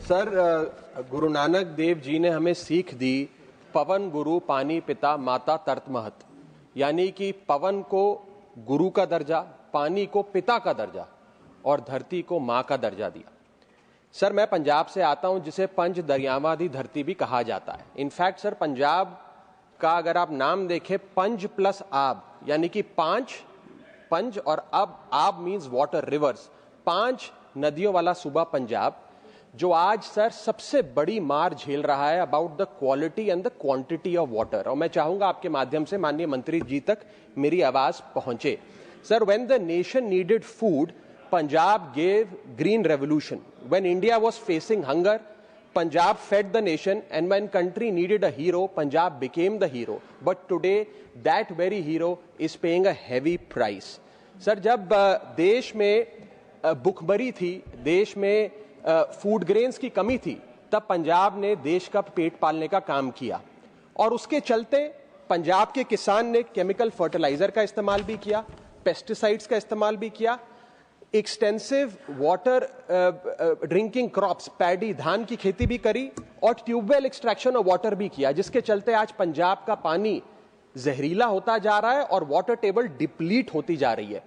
Sir, Guru Nanak Dev ji ने हमें सीख दी, पवन गुरु पानी पिता माता तर्त महत, यानी कि पवन को गुरु का दर्जा, पानी को पिता का दर्जा और धरती को मां का दर्जा दिया। सर, मैं पंजाब से आता हूं जिसे पंज दरियावां धरती भी कहा जाता है। इनफैक्ट सर, पंजाब का अगर आप नाम देखें, पंज प्लस आब, यानी कि पंज और आब मींस वाटर, रिवर्स, 5 नदियों वाला सूबा पंजाब, जो आज सर सबसे बड़ी मार झेल रहा है about the quality and the quantity of water. और मैं चाहूंगा आपके माध्यम से माननीय मंत्री जी तक मेरी आवाज पहुंचे। Sir, when the nation needed food, Punjab gave green revolution. When India was facing hunger, Punjab fed the nation, and when country needed a hero, Punjab became the hero. But today that very hero is paying a heavy price. Sir, जब देश में भुखमरी थी, देश में food grains की कमी थी, तब पंजाब ने देश का पेट पालने का काम किया और उसके चलते पंजाब के किसान ने केमिकल फर्टिलाइजर का इस्तेमाल भी किया, पेस्टिसाइड्स का इस्तेमाल भी किया, extensive water drinking crops, paddy, धान की खेती भी करी और ट्यूबवेल एक्सट्रैक्शन ऑफ वाटर भी किया, जिसके चलते आज पंजाब का पानी जहरीला होता जा रहा है और वाटर टेबल डिप्लीट होती जा रही है।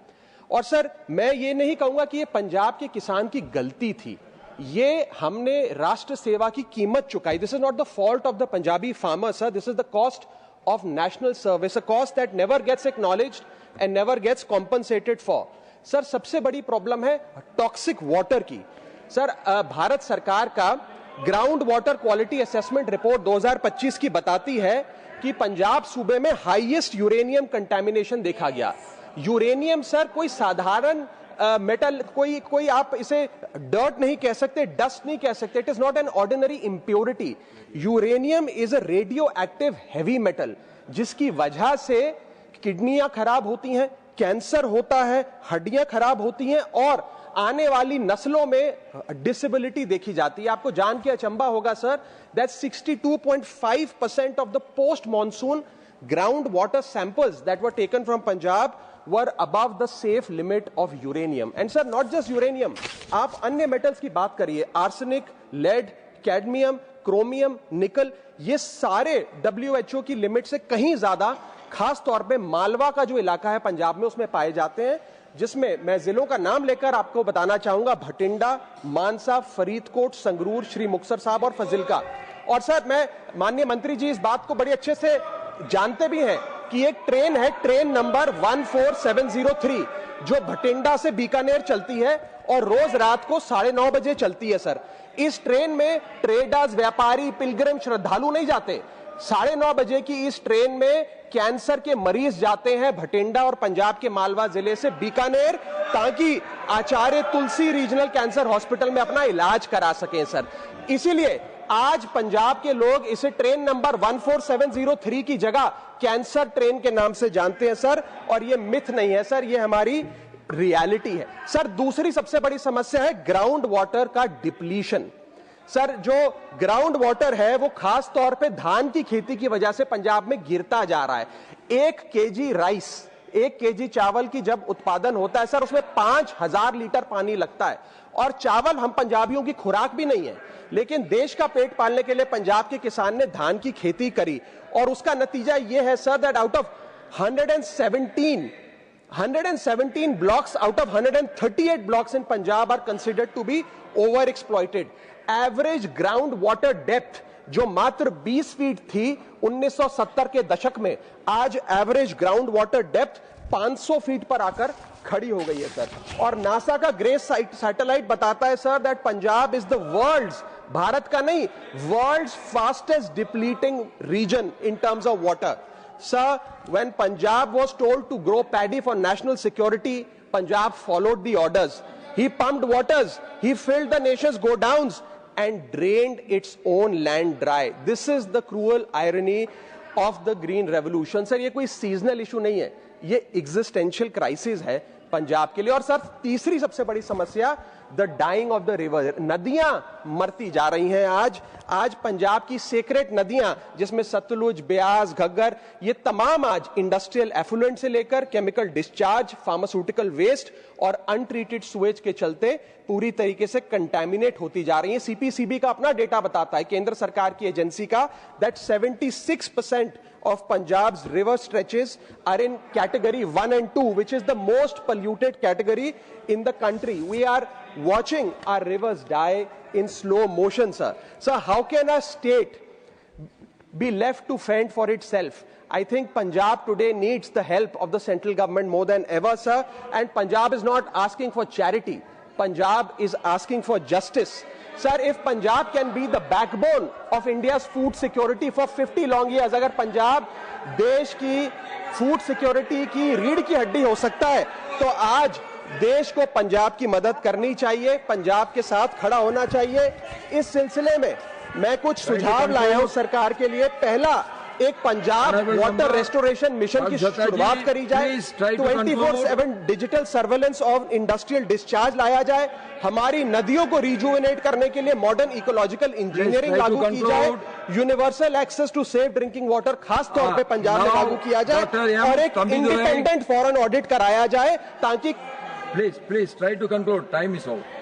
और सर, मैं ये नहीं कहूंगा कि ये पंजाब के किसान की गलती थी, ये हमने राष्ट्र सेवा की कीमत चुकाई। This is not the fault of the Punjabi farmer sir, this is the cost of national service, a cost that never gets acknowledged and never gets compensated for. Sir, सबसे बड़ी प्रॉब्लम है टॉक्सिक वाटर की। Sir, Bharat सरकार का ground water quality assessment report 2025 की बताती है कि पंजाब सूबे में हाईएस्ट यूरेनियम कंटेमिनेशन देखा गया। यूरेनियम सर कोई साधारण मेटल, कोई आप इसे डर्ट नहीं कह सकते, डस्ट नहीं कह सकते, it is not an ordinary impurity. Uranium is a radio active heavy metal, जिसकी वजह से किडनियां खराब होती हैं, कैंसर होता है, हड्डियां खराब होती हैं और आने वाली नस्लों में डिसेबिलिटी देखी जाती है। आपको जान के अचंभा होगा sir, that 62.5% of the post monsoon ground water samples that were taken from Punjab were above the safe limit of uranium. And sir, not just uranium, आप अन्य मेटल्स की बात करिए, आर्सेनिक, लेड, कैडमियम, क्रोमियम, निकल, ये सारे WHO की limit से कहीं ज्यादा, खास तौर पे मालवा का जो इलाका है पंजाब में, उसमें पाए जाते हैं, जिसमें मैं जिलों का नाम लेकर आपको बताना चाहूंगा, भटिंडा, मानसा, फरीदकोट, संगरूर, श्री मुक्तसर साहब और फजिल्का। और सर, मैं माननीय मंत्री जी इस बात को बड़ी अच्छे से जानते भी हैं कि एक ट्रेन है, ट्रेन नंबर 14703, जो भटिंडा से बीकानेर चलती है और रोज रात को 9:30 बजे चलती है। सर, इस ट्रेन में ट्रेडर्स, व्यापारी, पिलग्रिम, श्रद्धालु नहीं जाते। 9:30 बजे की इस ट्रेन में कैंसर के मरीज जाते हैं भटिंडा और पंजाब के मालवा जिले से बीकानेर, ताकि आचार्य तुलसी रीजनल कैंसर हॉस्पिटल में अपना इलाज करा सकें। सर, इसीलिए आज पंजाब के लोग इसे ट्रेन नंबर 14703 की जगह कैंसर ट्रेन के नाम से जानते हैं सर, और ये मिथ नहीं है सर, ये हमारी रियलिटी है। सर, दूसरी सबसे बड़ी समस्या है ग्राउंड वाटर का डिप्लीशन। सर, जो ग्राउंड वाटर है वो खास तौर पे धान की खेती की वजह से पंजाब में गिरता जा रहा है। 1 केजी राइस, 1 केजी चावल की जब उत्पादन होता है सर, उसमें 5000 लीटर पानी लगता है। और चावल हम पंजाबियों की खुराक भी नहीं है, लेकिन देश का पेट पालने के लिए पंजाब के किसान ने धान की खेती करी और उसका नतीजा यह है sir, that out of 117 blocks out of 138 blocks in Punjab are considered to be overexploited. Average ground water depth जो मात्र 20 फीट थी 1970 के दशक में, आज average ground water depth 500 feet पर आकर खड़ी हो गई है सर। और नासा का ग्रेस सैटेलाइट बताता है sir, that Punjab is the world's, Bharat का नहीं, world's fastest depleting region in terms of water. Sir, when Punjab was told to grow paddy for national security, Punjab followed the orders. He pumped waters, he filled the nation's godowns and drained its own land dry. This is the cruel irony of the green revolution. Sir, ये कोई seasonal issue नहीं है, ये existential crisis है पंजाब के लिए। और sir, तीसरी सबसे बड़ी समस्या the dying of the river, नदियां मरती जा रही हैं। आज पंजाब की सेक्रेट नदियां जिसमें सतलुज, ब्यास, घग्गर, ये तमाम आज इंडस्ट्रियल एफुलेंट से लेकर केमिकल डिस्चार्ज, फार्मास्यूटिकल वेस्ट और अनट्रीटेड सुएज के चलते पूरी तरीके से कंटेमिनेट होती जा रही है। सीपीसीबी का अपना डेटा बताता है, केंद्र सरकार की एजेंसी का, that 76% of Punjab's river stretches are in category 1 and 2, which is the most polluted category in the country. We are watching our rivers die in slow motion, sir. So how can a state be left to fend for itself? I think Punjab today needs the help of the central government more than ever, sir. And Punjab is not asking for charity. Punjab is asking for justice. Sir, if Punjab can be the backbone of India's food security for 50 long years, अगर पंजाब देश की food security की रीढ़ की हड्डी हो सकता है, तो आज देश को पंजाब की मदद करनी चाहिए, पंजाब के साथ खड़ा होना चाहिए। इस सिलसिले में मैं कुछ सुझाव लाया हूं सरकार के लिए। पहला, एक पंजाब वाटर रेस्टोरेशन मिशन की शुरुआत करी जाए, 24/7 digital surveillance of industrial discharge लाया जाए, हमारी नदियों को रिजुवेनेट करने के लिए मॉडर्न इकोलॉजिकल इंजीनियरिंग लागू की जाए, universal access to safe drinking water खास तौर पे पंजाब में लागू किया जाए, और एक इंडिपेंडेंट फॉरेन ऑडिट कराया जाए ताकि please try to conclude, time is out.